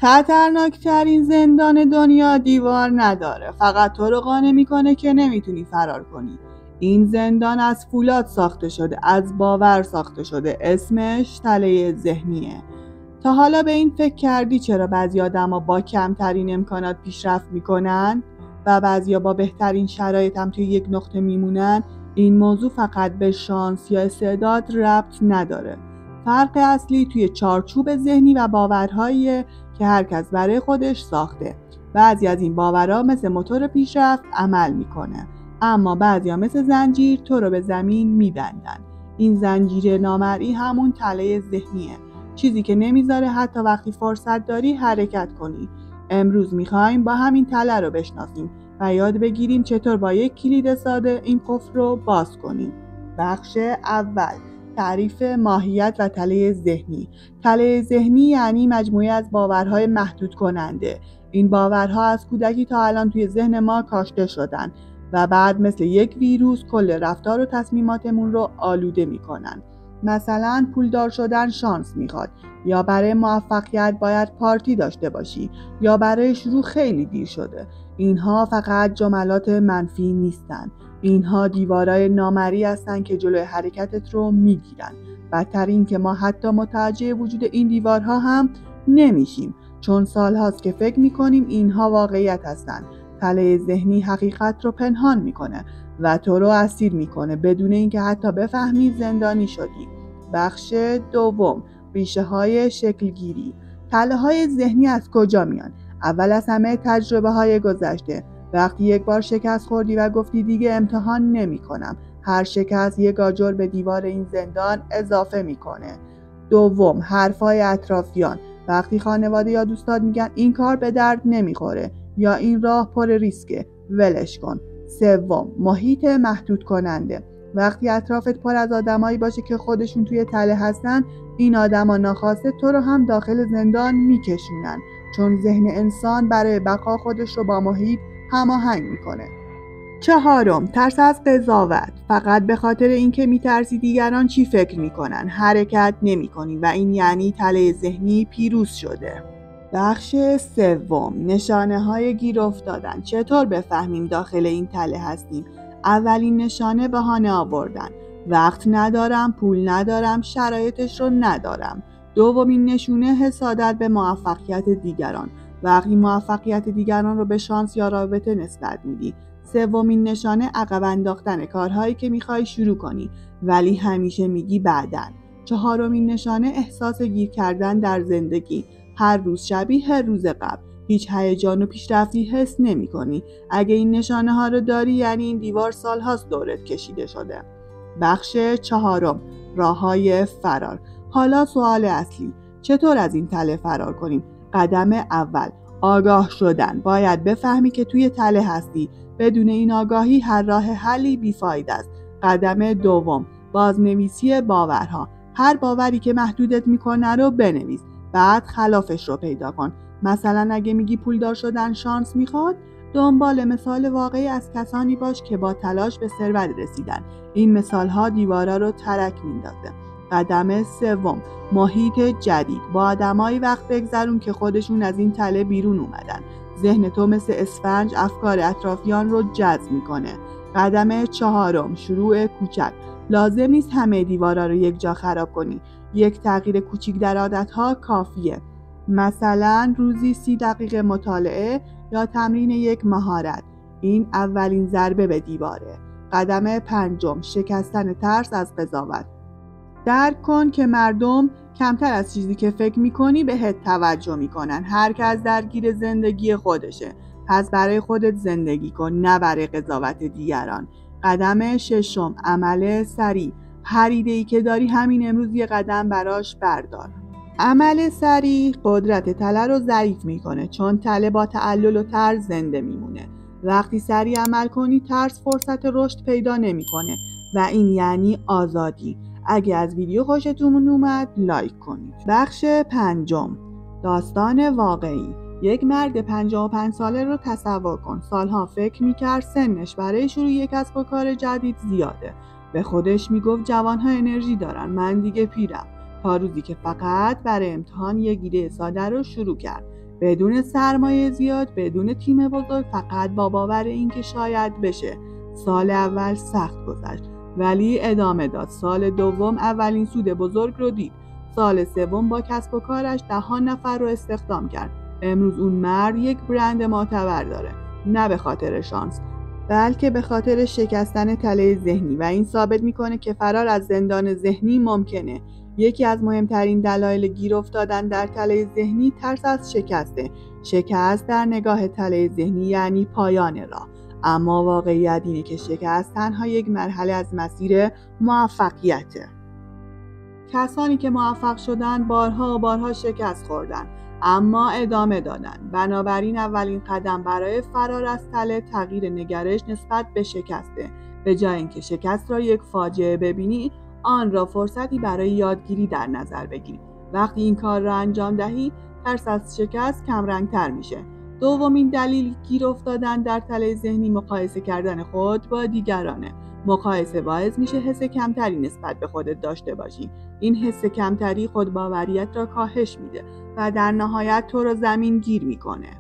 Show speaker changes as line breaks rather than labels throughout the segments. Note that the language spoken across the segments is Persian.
خطرناکترین زندان دنیا دیوار نداره، فقط تو رو قانع میکنه که نمیتونی فرار کنی. این زندان از فولاد ساخته شده، از باور ساخته شده، اسمش تله ذهنیه. تا حالا به این فکر کردی چرا بعضی آدما با کمترین امکانات پیشرفت میکنن و بعضیا با بهترین شرایط هم توی یک نقطه میمونن؟ این موضوع فقط به شانس یا استعداد ربط نداره. فرق اصلی توی چارچوب ذهنی و باورهاییه که هر کس برای خودش ساخته. بعضی از این باورها مثل موتور پیشرفت عمل میکنه، اما بعضیا مثل زنجیر تو رو به زمین میبندن. این زنجیر نامرئی همون تله ذهنیه، چیزی که نمیذاره حتی وقتی فرصت داری حرکت کنی. امروز میخوایم با همین تله رو بشناسیم و یاد بگیریم چطور با یک کلید ساده این قفل رو باز کنیم. بخش اول، تعریف ماهیت و تله ذهنی. تله ذهنی یعنی مجموعه از باورهای محدود کننده. این باورها از کودکی تا الان توی ذهن ما کاشته شدن و بعد مثل یک ویروس کل رفتار و تصمیماتمون رو آلوده میکنن. مثلا پولدار شدن شانس میخواد، یا برای موفقیت باید پارتی داشته باشی، یا برای شروع خیلی دیر شده. اینها فقط جملات منفی نیستن، اینها دیوارای نامرئی هستن که جلوی حرکتت رو میگیرن. بدتر این که ما حتی متوجه وجود این دیوارها هم نمیشیم، چون سالهاست که فکر میکنیم اینها واقعیت هستن. تله ذهنی حقیقت رو پنهان میکنه و تو رو اسیر میکنه بدون اینکه حتی بفهمی زندانی شدی. بخش دوم، ریشه های شکلگیری. تله های ذهنی از کجا میان؟ اول از همه تجربه های گذشته. وقتی یک بار شکست خوردی و گفتی دیگه امتحان نمی کنم، هر شکست یک آجر به دیوار این زندان اضافه میکنه. دوم، حرفای اطرافیان. وقتی خانواده یا دوستات میگن این کار به درد نمیخوره یا این راه پر ریسکه، ولش کن. سوم، محیط محدود کننده. وقتی اطرافت پر از آدمایی باشه که خودشون توی تله هستن، این آدما ناخواسته تو رو هم داخل زندان میکشونن، چون ذهن انسان برای بقا خودش رو با محیط هماهنگ میکنه. چهارم، ترس از قضاوت. فقط به خاطر اینکه میترسی دیگران چی فکر میکنن حرکت نمیکنی و این یعنی تله ذهنی پیروز شده. بخش سوم، نشانه های گیر افتادن. چطور بفهمیم داخل این تله هستیم؟ اولین نشانه بهانه آوردن. وقت ندارم، پول ندارم، شرایطش رو ندارم. دومین نشونه، حسادت به موفقیت دیگران. وقتی موفقیت دیگران رو به شانس یا رابطه نسبت میدی. سومین نشانه، عقب انداختن کارهایی که میخوای شروع کنی ولی همیشه میگی بعداً. چهارمین نشانه، احساس گیر کردن در زندگی. هر روز شبیه روز قبل، هیچ هیجان و پیشرفتی حس نمی کنی. اگه این نشانه ها رو داری یعنی این دیوار سالهاست دورت کشیده شده. بخش چهارم، راههای فرار. حالا سوال اصلی، چطور از این تله فرار کنیم؟ قدم اول، آگاه شدن. باید بفهمی که توی تله هستی. بدون این آگاهی هر راه حلی بیفاید است. قدم دوم، بازنویسی باورها. هر باوری که محدودت میکنه رو بنویس، بعد خلافش رو پیدا کن. مثلا اگه میگی پولدار شدن شانس میخواد، دنبال مثال واقعی از کسانی باش که با تلاش به ثروت رسیدن. این مثال ها دیوارا رو ترک میندازه. قدم سوم، محیط جدید. با آدمایی وقت بگذرون که خودشون از این تله بیرون اومدن. ذهن تو مثل اسفنج افکار اطرافیان رو جذب میکنه. قدم چهارم، شروع کوچک. لازم نیست همه دیوارا رو یک جا خراب کنی. یک تغییر کوچیک در عادتها کافیه. مثلا روزی 30 دقیقه مطالعه یا تمرین یک مهارت. این اولین ضربه به دیواره. قدم پنجم، شکستن ترس از قضاوت. درک کن که مردم کمتر از چیزی که فکر میکنی بهت توجه میکنن. هر کس درگیر زندگی خودشه، پس برای خودت زندگی کن، نه برای قضاوت دیگران. قدم ششم، عمل سریع. هر ایده‌ای که داری همین امروز یه قدم براش بردار. عمل سریع قدرت تله رو ضعیف میکنه، چون تله با تعلل و ترس زنده میمونه. وقتی سریع عمل کنی ترس فرصت رشد پیدا نمیکنه و این یعنی آزادی. اگه از ویدیو خوشتون اومد لایک کنید. بخش پنجم، داستان واقعی. یک مرد 55 ساله رو تصور کن. سالها فکر میکرد سنش برای شروع یک کسب و کار جدید زیاده. به خودش میگفت جوانها انرژی دارن، من دیگه پیرم. تا روزی که فقط برای امتحان یک ایده ساده رو شروع کرد. بدون سرمایه زیاد، بدون تیم بزرگ، فقط با باور این که شاید بشه. سال اول سخت گذشت ولی ادامه داد. سال دوم اولین سود بزرگ رو دید. سال سوم با کسب و کارش 10 نفر رو استخدام کرد. امروز اون مرد یک برند معتبر داره، نه به خاطر شانس بلکه به خاطر شکستن تله ذهنی، و این ثابت میکنه که فرار از زندان ذهنی ممکنه. یکی از مهمترین دلایل گیر افتادن در تله ذهنی ترس از شکسته. شکست در نگاه تله ذهنی یعنی پایان راه، اما واقعیت اینه که شکست تنها یک مرحله از مسیر موفقیته. کسانی که موفق شدن بارها و بارها شکست خوردن اما ادامه دادن. بنابراین اولین قدم برای فرار از تله تغییر نگرش نسبت به شکسته. به جای اینکه شکست را یک فاجعه ببینی، آن را فرصتی برای یادگیری در نظر بگیری. وقتی این کار را انجام دهی، ترس از شکست کمرنگ‌تر میشه. دومین دلیل گیر افتادن در تله ذهنی مقایسه کردن خود با دیگرانه. مقایسه باعث میشه حس کمتری نسبت به خودت داشته باشی. این حس کمتری خودباوریت را کاهش میده و در نهایت تو را زمین گیر میکنه.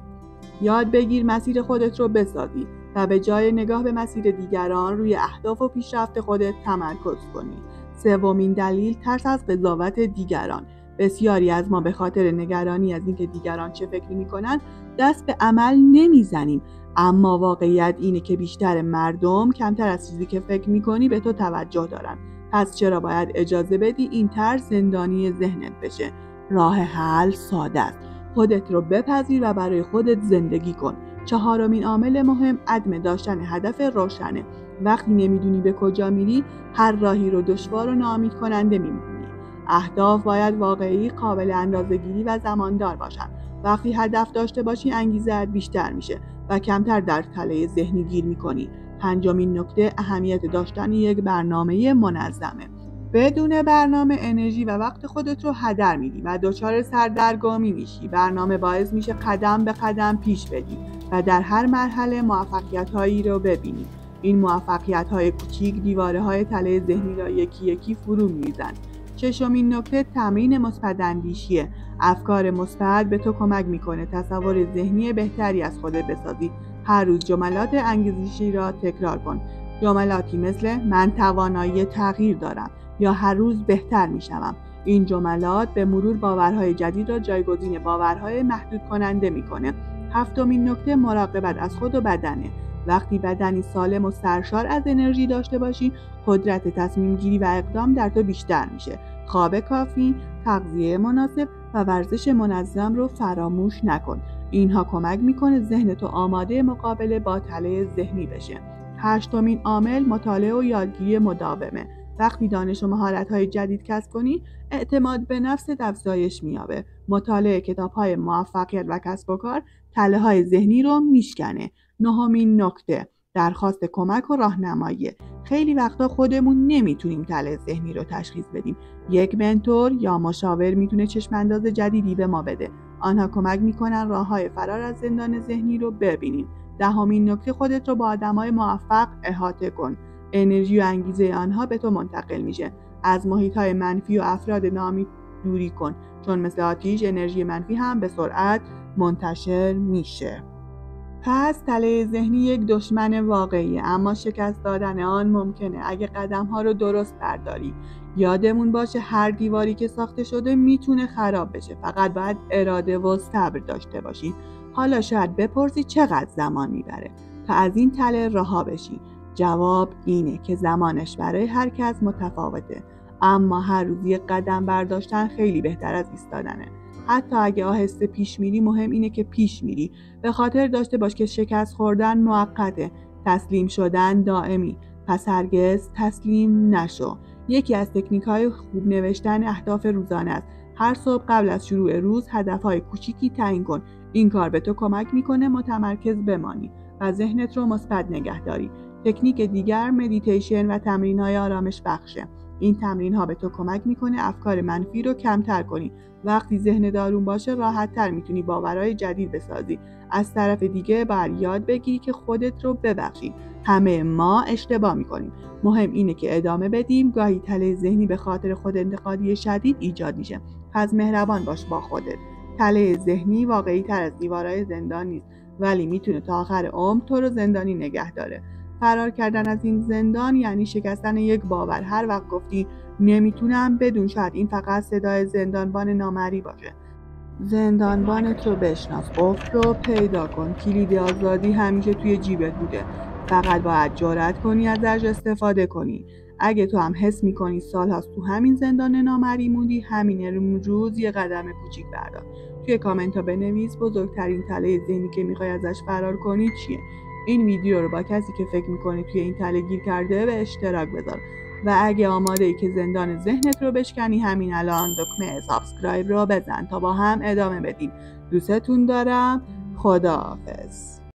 یاد بگیر مسیر خودت رو بسازی و به جای نگاه به مسیر دیگران روی اهداف و پیشرفت خودت تمرکز کنی. سومین دلیل ترس از قضاوت دیگران. بسیاری از ما به خاطر نگرانی از اینکه دیگران چه فکری میکنن دست به عمل نمیزنیم، اما واقعیت اینه که بیشتر مردم کمتر از چیزی که فکر میکنی به تو توجه دارن. پس چرا باید اجازه بدی این ترس زندانی ذهنت بشه؟ راه حل ساده است. خودت رو بپذیر و برای خودت زندگی کن. چهارمین عامل مهم عدم داشتن هدف روشنه. وقتی نمیدونی به کجا میری، هر راهی رو دشوار و ناامید کننده میبینی. اهداف باید واقعی، قابل اندازه‌گیری و زماندار باشن. وقتی هدف داشته باشی، انگیزه‌ات بیشتر میشه و کمتر در تله ذهنی گیر میکنی. پنجمین نکته اهمیت داشتن یک برنامه منظمه. بدون برنامه انرژی و وقت خودت رو هدر میدی و دچار سردرگمی میشی. برنامه باعث میشه قدم به قدم پیش بدی و در هر مرحله موفقیت‌هایی رو ببینی. این موفقیت‌های کوچیک دیواره‌های تله ذهنی را یکی یکی فرو می‌ریزن. ششمین نکته تمرین مثبت اندیشیه. افکار مثبت به تو کمک میکنه تصور ذهنی بهتری از خودت بسازی. هر روز جملات انگیزشی را تکرار کن. جملاتی مثل من توانایی تغییر دارم یا هر روز بهتر میشوم. این جملات به مرور باورهای جدید را جایگزین باورهای محدود کننده میکنه. هفتمین نکته مراقبت از خود و بدنه. وقتی بدنی سالم و سرشار از انرژی داشته باشی، قدرت تصمیم گیری و اقدام در تو بیشتر میشه. خواب کافی، تغذیه مناسب و ورزش منظم رو فراموش نکن. اینها کمک میکنه ذهن تو آماده مقابله با تله ذهنی بشه. هشتمین عامل مطالعه و یادگیری مداومه. وقتی دانش و مهارت‌های جدید کسب کنی، اعتماد به نفست افزایش می‌یابه. مطالعه کتاب‌های موفقیت و کسب و کار تله‌های ذهنی رو میشکنه. نهمین نکته درخواست کمک و راهنمایی. خیلی وقتا خودمون نمیتونیم تله ذهنی رو تشخیص بدیم. یک منتور یا مشاور میتونه چشم‌انداز جدیدی به ما بده. آنها کمک میکنن راه‌های فرار از زندان ذهنی رو ببینیم. دهمین نکته خودت رو با آدمای موفق احاطه کن. انرژی و انگیزه آنها به تو منتقل میشه. از محیط‌های منفی و افراد ناامید دوری کن، چون مثل آتش انرژی منفی هم به سرعت منتشر میشه. پس تله ذهنی یک دشمن واقعیه، اما شکست دادن آن ممکنه اگه قدم‌ها رو درست برداری. یادمون باشه هر دیواری که ساخته شده میتونه خراب بشه، فقط باید اراده و صبر داشته باشی. حالا شاید بپرسی چقدر زمان میبره تا از این تله رها بشی؟ جواب اینه که زمانش برای هر کس متفاوته، اما هر روز یک قدم برداشتن خیلی بهتر از ایستادنه. حتی اگه آهسته پیش میری، مهم اینه که پیش میری. به خاطر داشته باش که شکست خوردن موقته، تسلیم شدن دائمی. پس هرگز تسلیم نشو. یکی از تکنیک‌های خوب نوشتن اهداف روزانه است. هر صبح قبل از شروع روز هدف‌های کوچیکی تعیین کن. این کار به تو کمک میکنه متمرکز بمانی و ذهنت رو مثبت نگه داری. تکنیک دیگر مدیتیشن و تمرین‌های آرامش بخشه. این تمرین‌ها به تو کمک میکنه افکار منفی رو کمتر کنی. وقتی ذهن دارون باشه راحت‌تر میتونی باورهای جدید بسازی. از طرف دیگه باید یاد بگیری که خودت رو ببخشی. همه ما اشتباه میکنیم. مهم اینه که ادامه بدیم. گاهی تله ذهنی به خاطر خود انتقادی شدید ایجاد میشه. پس مهربان باش با خودت. تله ذهنی واقعی تر از دیوارهای زندان نیست، ولی میتونه تا آخر عمر تو رو زندانی نگه داره. فرار کردن از این زندان یعنی شکستن یک باور. هر وقت گفتی نمیتونم، بدون شاید این فقط صدای زندانبان نامری باشه. زندانبانت رو بشناس، قفل رو پیدا کن. کلید آزادی همیشه توی جیبت بوده، فقط باید جرأت کنی ازش استفاده کنی. اگه تو هم حس میکنی سالهاست تو همین زندان نامری موندی، همین امروز یه قدم کوچیک بردار. توی کامنت ها بنویس بزرگترین تله ذهنی که میخوای ازش فرار کنی چیه. این ویدیو رو با کسی که فکر میکنی توی این تله گیر کرده به اشتراک بذار و اگه آماده ای که زندان ذهنت رو بشکنی، همین الان دکمه سابسکرایب رو بزن تا با هم ادامه بدیم. دوستتون دارم. خداحافظ.